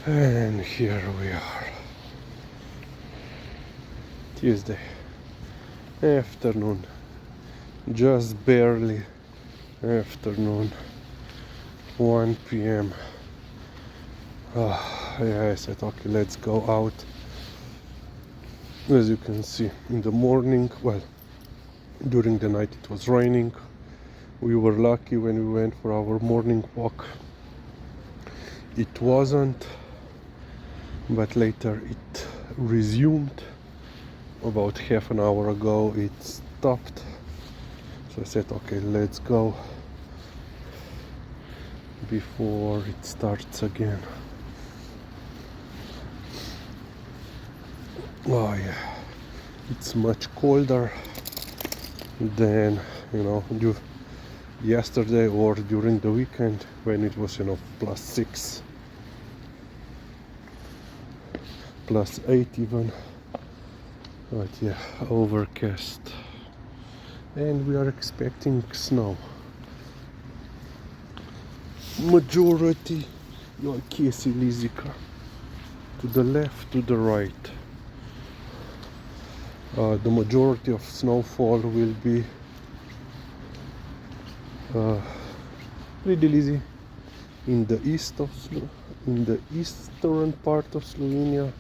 And here we are, Tuesday afternoon, just barely afternoon, 1 p.m. Yeah, I said, okay, let's go out. As you can see, in the morning, well, during the night it was raining. We were lucky when we went for our morning walk. It wasn't, but later it resumed. About half an hour ago it stopped. So I said, okay, let's go before it starts again. Oh yeah, it's much colder than, yesterday or during the weekend when it was, +6, +8 even. But yeah, overcast. And we are expecting snow. Majority, Lizika, to the left, to the right. The majority of snowfall will be pretty easy in the eastern part of Slovenia.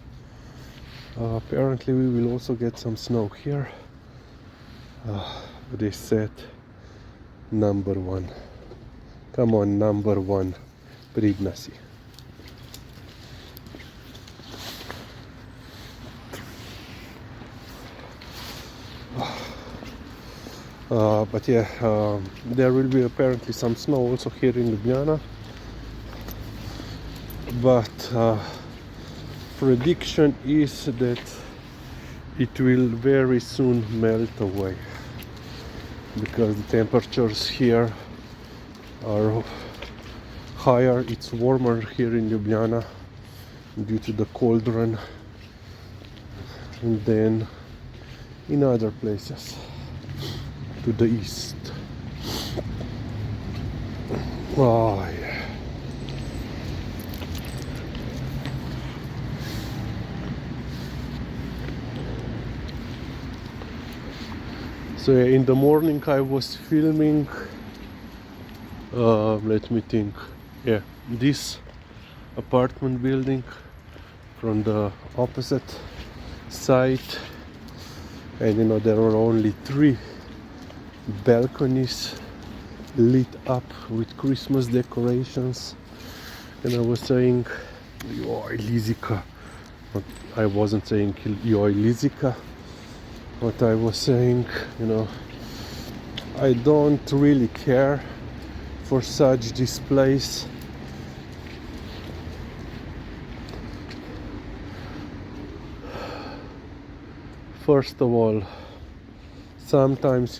Apparently we will also get some snow here. They said number 1. Come on, number 1, Prignasi. But yeah, there will be apparently some snow also here in Ljubljana. But prediction is that it will very soon melt away, because the temperatures here are higher. It's warmer here in Ljubljana due to the cold run than in other places to the east. Oh yeah. So yeah, in the morning I was filming, let me think, yeah, this apartment building from the opposite side, and there were only 3 balconies lit up with Christmas decorations, and I was saying, "Joj, Lizika." I wasn't saying "Joj, Lizika," but I was saying, I don't really care for such displays. First of all, sometimes,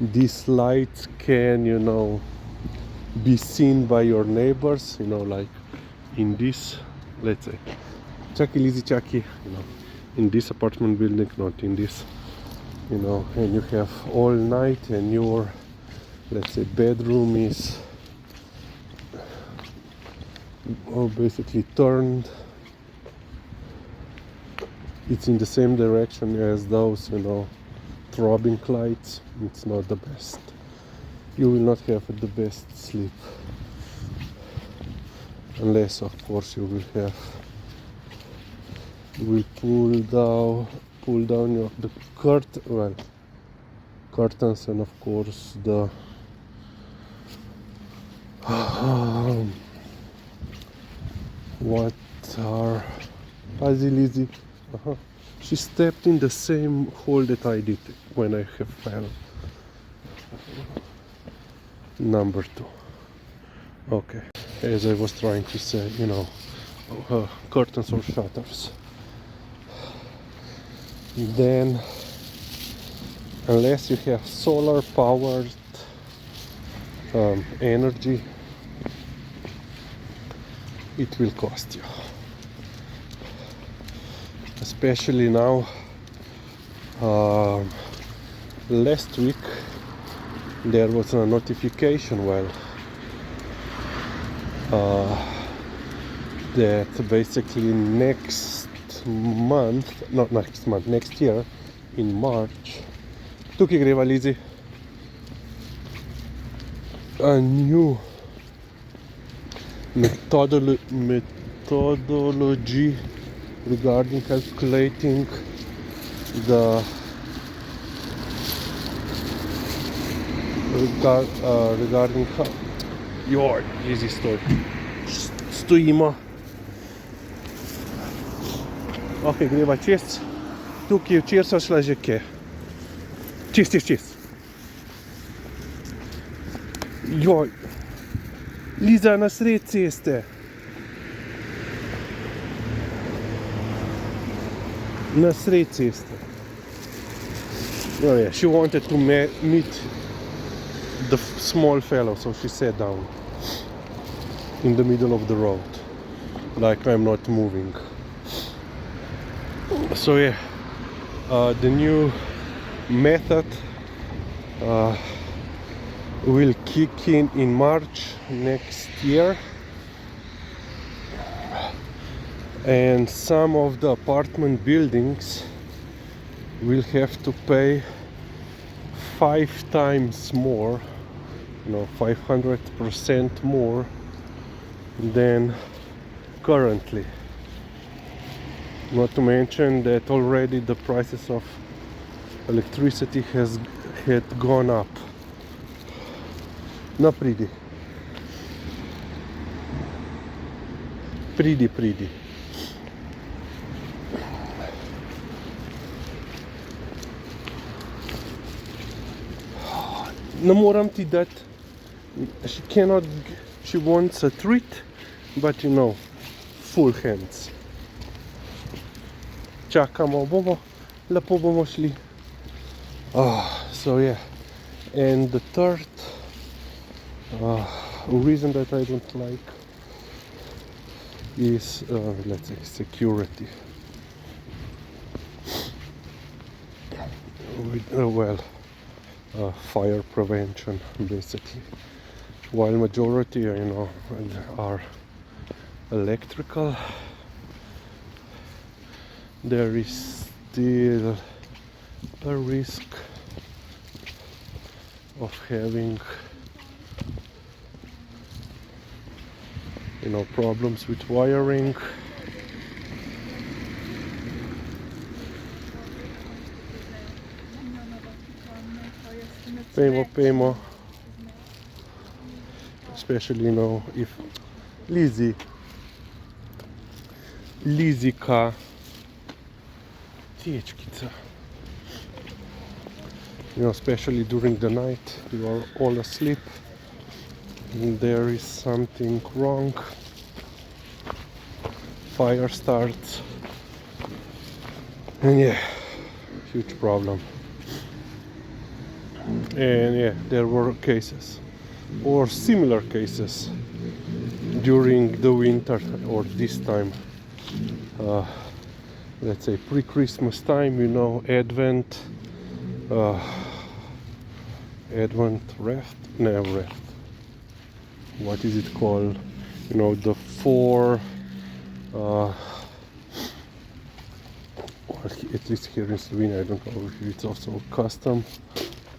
these lights can, be seen by your neighbors, like in this, let's say, Chaki, in this apartment building, not in this, and you have all night and your, let's say, bedroom is basically turned. It's in the same direction as those, throbbing lights. It's not the best. You will not have the best sleep, unless, of course, you will pull down the curtains, and of course the what are Azilizi. She stepped in the same hole that I did when I have fell. Number 2. Okay, as I was trying to say, curtains or shutters. Then, unless you have solar powered energy, it will cost you. Especially now, last week there was a notification, that basically next month, not next month, next year in March, tukaj greva Lizzy, a new methodology regarding calculating the regarding how your Lizzy stojimo. Ok, greva čez. Tukaj včeraj so šla že kje. Čez. Joj, Liza na sred ceste. Na sred ceste. Oh yeah, she wanted to meet the small fellow, so she sat down in the middle of the road, like I'm not moving. So yeah, the new method will kick in March next year, and some of the apartment buildings will have to pay 5 times more, 500% more than currently. Not to mention that already the prices of electricity had gone up. No, pridi. Ne moram ti dati. She wants a treat, but full hands. Čakamo, lepo bomo šli. So yeah, and the third reason that I don't like is, let's say, security. Fire prevention, basically. While majority, are electrical, there is still a risk of having problems with wiring. Paymo. Especially if Lizzyka, Tiečkica, especially during the night, you are all asleep and there is something wrong, fire starts, and yeah, huge problem. And yeah, there were cases or similar cases during the winter or this time, let's say pre-Christmas time, Advent raft, what is it called, the 4 at least here in Slovenia, I don't know if it's also custom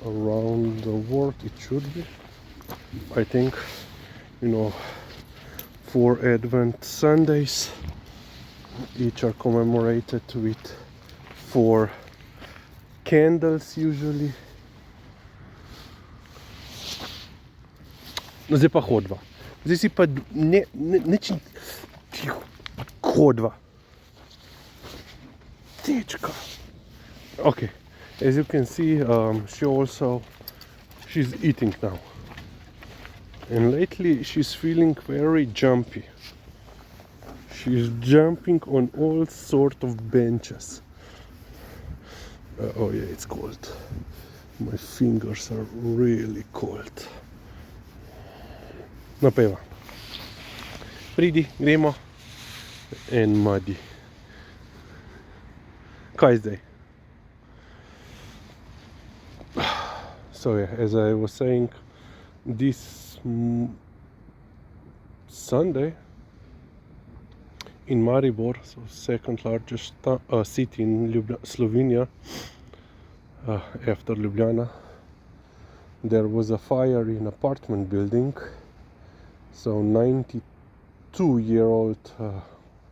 around the world. It should be, I think. 4 Advent Sundays, each are commemorated with 4 candles usually. No, zdaj pa hodva. Zdaj si pa nečim hodva. Tečka. Okay, as you can see, she's eating now. And lately she's feeling very jumpy. She's jumping on all sort of benches. Oh yeah, it's cold. My fingers are really cold. Napeva. Pridi, gremo. And muddy. Kaj zdaj? So yeah, as I was saying, this Sunday in Maribor, so second largest city in Slovenia after Ljubljana, there was a fire in apartment building. So 92-year-old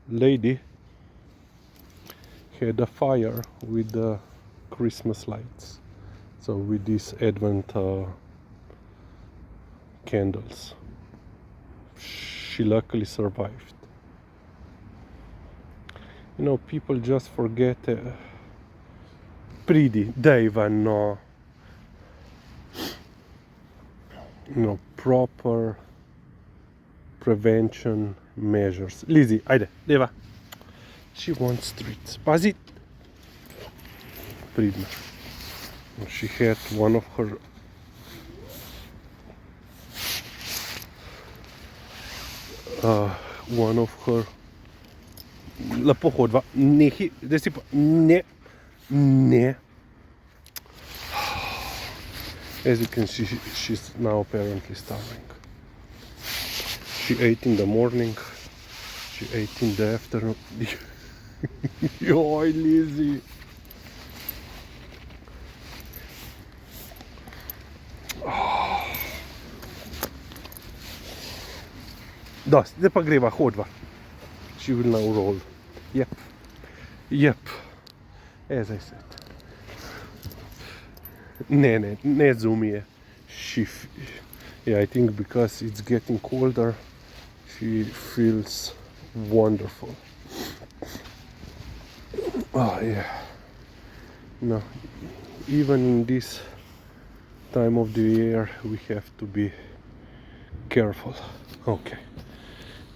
lady had a fire with the Christmas lights, so with these Advent candles. She luckily survived. You know, people just forget. Pridi, dai vanno. You know, proper prevention measures. Lizzie, ajde, leva. She wants treats. Pazi. Pridna. She had one of her lepo hodva. Nehi, zdaj si pa ne. As you can see, she's now apparently starving. She ate in the morning, she ate in the afternoon. Joj, Lizzie. Dosti, zdaj pa greva, hodva. She will now roll. Yep. As I said. Ne zumije. Yeah, I think because it's getting colder, she feels wonderful. Oh yeah. No, even in this time of the year we have to be careful. Okay,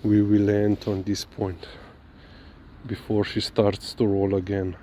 we will end on this point before she starts to roll again.